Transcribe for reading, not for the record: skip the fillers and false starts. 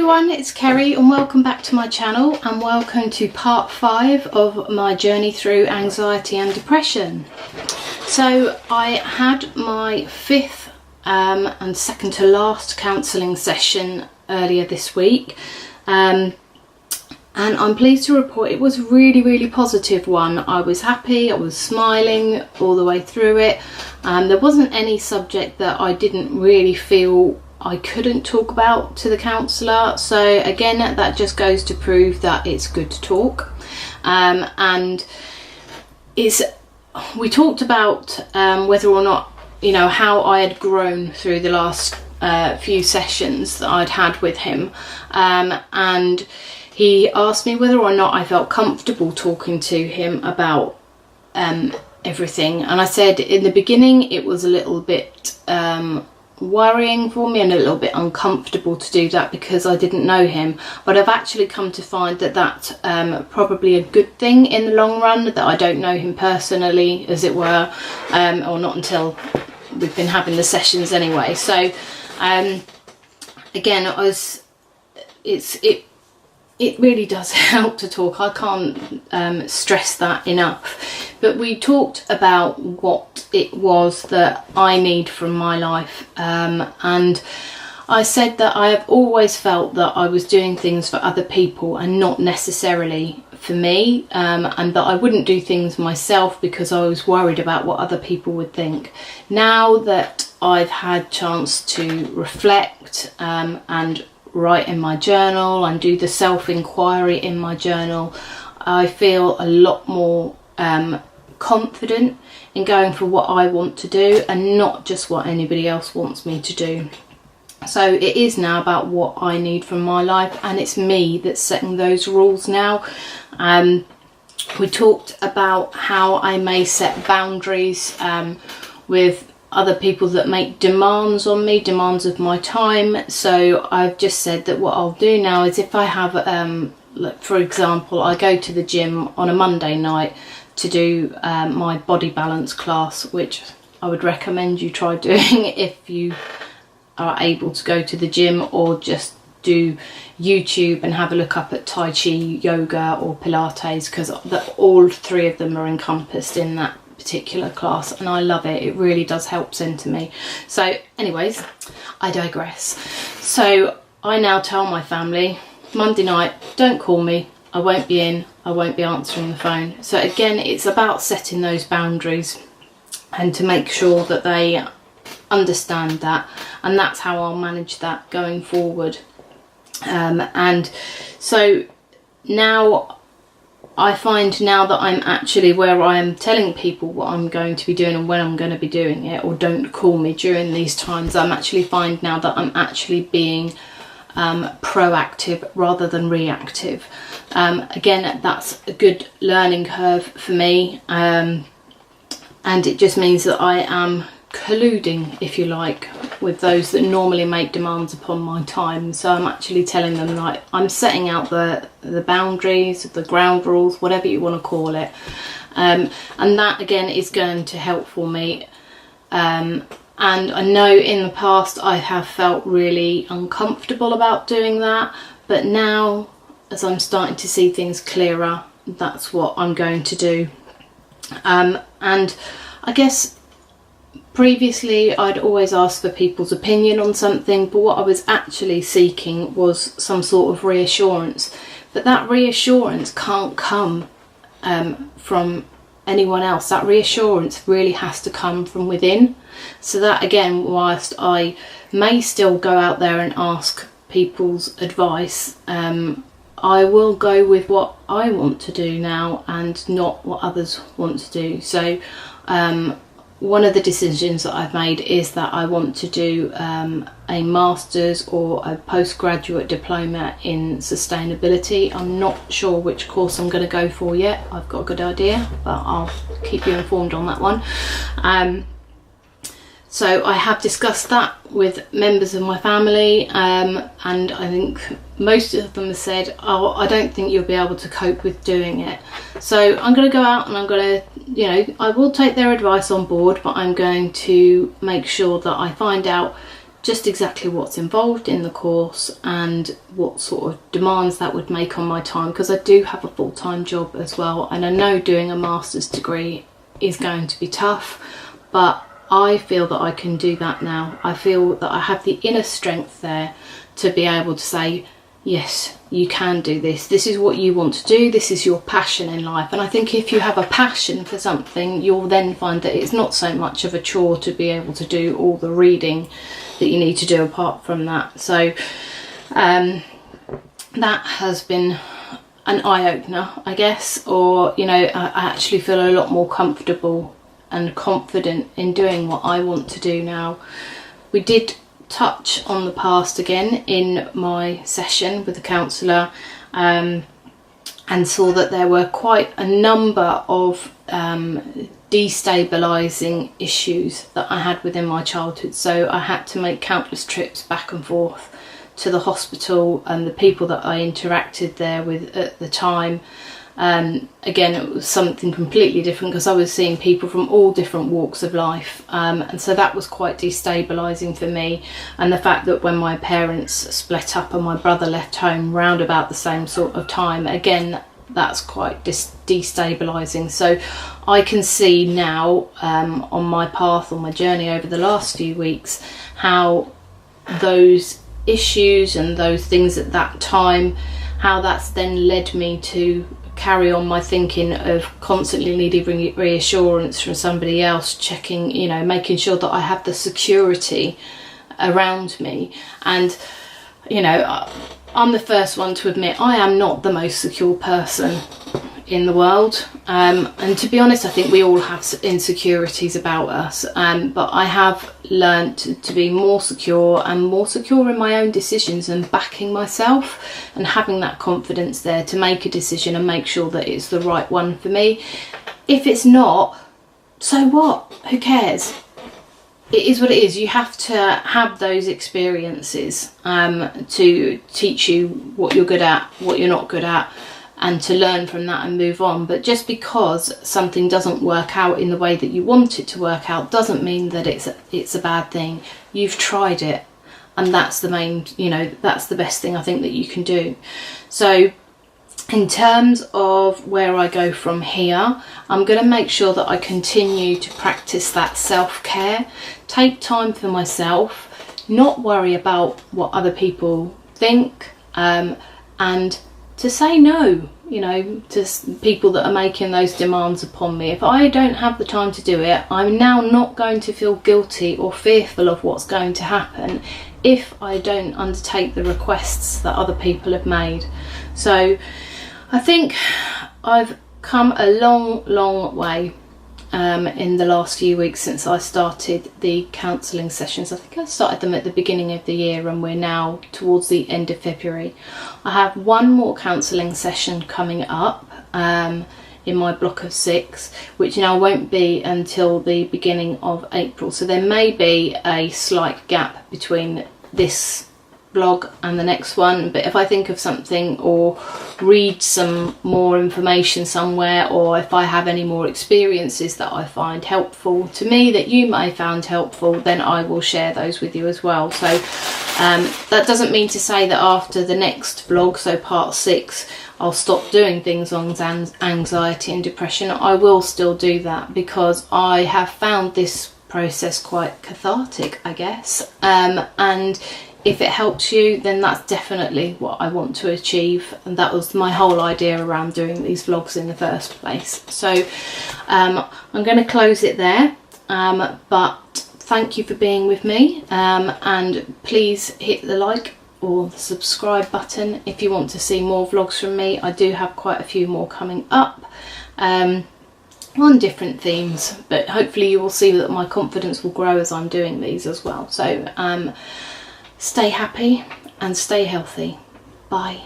everyone, it's Kerry and welcome back to my channel and welcome to part 5 of my journey through anxiety and depression. So I had my 5th and second to last counselling session earlier this week, and I'm pleased to report it was a really positive one. I was happy, I was smiling all the way through it. There wasn't any subject that I didn't really feel I couldn't talk about to the counsellor, so again that just goes to prove that it's good to talk. And we talked about whether or not, you know, how I had grown through the last few sessions that I'd had with him, and he asked me whether or not I felt comfortable talking to him about everything, and I said in the beginning it was a little bit worrying for me and a little bit uncomfortable to do that because I didn't know him, but I've actually come to find that that's probably a good thing in the long run, that I don't know him personally, as it were, or not until we've been having the sessions anyway. So again, it really does help to talk. I can't stress that enough. But we talked about what it was that I need from my life, and I said that I have always felt that I was doing things for other people and not necessarily for me, and that I wouldn't do things myself because I was worried about what other people would think. Now that I've had chance to reflect and write in my journal and do the self-inquiry in my journal, I feel a lot more confident in going for what I want to do and not just what anybody else wants me to do. So it is now about what I need from my life, and it's me that's setting those rules now. We talked about how I may set boundaries with other people that make demands on me, demands of my time. So I've just said that what I'll do now is if I have, like for example, I go to the gym on a Monday night to do my body balance class, which I would recommend you try doing if you are able to go to the gym, or just do YouTube and have a look up at Tai Chi, yoga or Pilates, because all three of them are encompassed in that particular class and I love it. It really does help center me. So anyways, I digress. So I now tell my family, Monday night, don't call me, I won't be in, I won't be answering the phone. So again, it's about setting those boundaries and to make sure that they understand that, and that's how I'll manage that going forward. And so now I find now that I'm actually where I am telling people what I'm going to be doing and when I'm going to be doing it, or don't call me during these times, I'm actually find now that I'm actually being proactive rather than reactive. Again, that's a good learning curve for me, and it just means that I am colluding, if you like, with those that normally make demands upon my time. So I'm actually telling them, like, I'm setting out the boundaries, the ground rules, whatever you want to call it, and that again is going to help for me. And I know in the past I have felt really uncomfortable about doing that, but now as I'm starting to see things clearer, that's what I'm going to do. And I guess previously I'd always ask for people's opinion on something, but what I was actually seeking was some sort of reassurance. But that reassurance can't come from anyone else. That reassurance really has to come from within. So that again, whilst I may still go out there and ask people's advice, I will go with what I want to do now and not what others want to do. So one of the decisions that I've made is that I want to do a master's or a postgraduate diploma in sustainability. I'm not sure which course I'm going to go for yet. I've got a good idea, but I'll keep you informed on that one. So I have discussed that with members of my family, and I think most of them have said, oh, I don't think you'll be able to cope with doing it. So I'm going to go out and I'm going to, you know, I will take their advice on board, but I'm going to make sure that I find out, just exactly what's involved in the course and what sort of demands that would make on my time, because I do have a full-time job as well, and I know doing a master's degree is going to be tough, but I feel that I can do that now. I feel that I have the inner strength there to be able to say, yes, you can do this. This is what you want to do. This is your passion in life. And I think if you have a passion for something, you'll then find that it's not so much of a chore to be able to do all the reading that you need to do apart from that. So that has been an eye-opener, I guess, or, you know, I actually feel a lot more comfortable and confident in doing what I want to do now. We did touch on the past again in my session with the counsellor, and saw that there were quite a number of destabilising issues that I had within my childhood. So I had to make countless trips back and forth to the hospital, and the people that I interacted there with at the time, again, it was something completely different because I was seeing people from all different walks of life, and so that was quite destabilising for me. And the fact that when my parents split up and my brother left home round about the same sort of time, again, that's quite destabilising. So I can see now, on my path, on my journey over the last few weeks, how those issues and those things at that time, how that's then led me to carry on my thinking of constantly needing reassurance from somebody else, checking, you know, making sure that I have the security around me. And, you know, I'm the first one to admit I am not the most secure person in the world, and to be honest, I think we all have insecurities about us, but I have learnt to be more secure in my own decisions and backing myself and having that confidence there to make a decision and make sure that it's the right one for me. If it's not, so what? Who cares? It is what it is. You have to have those experiences to teach you what you're good at, what you're not good at, and to learn from that and move on. But just because something doesn't work out in the way that you want it to work out doesn't mean that it's a bad thing. You've tried it, and that's the main, you know, that's the best thing I think that you can do. So in terms of where I go from here, I'm going to make sure that I continue to practice that self-care, take time for myself, not worry about what other people think, and to say no, you know, to people that are making those demands upon me. If I don't have the time to do it, I'm now not going to feel guilty or fearful of what's going to happen if I don't undertake the requests that other people have made. So I think I've come a long way in the last few weeks since I started the counselling sessions. I think I started them at the beginning of the year, and we're now towards the end of February. I have one more counselling session coming up in my block of 6, which now won't be until the beginning of April. So there may be a slight gap between this blog and the next one, but if I think of something or read some more information somewhere, or if I have any more experiences that I find helpful to me that you may find helpful, then I will share those with you as well. So that doesn't mean to say that after the next vlog, so part 6, I'll stop doing things on anxiety and depression. I will still do that because I have found this process quite cathartic, I guess, and if it helps you, then that's definitely what I want to achieve, and that was my whole idea around doing these vlogs in the first place. So I'm going to close it there, but thank you for being with me, and please hit the like or the subscribe button if you want to see more vlogs from me. I do have quite a few more coming up on different themes, but hopefully you will see that my confidence will grow as I'm doing these as well. So stay happy and stay healthy. Bye.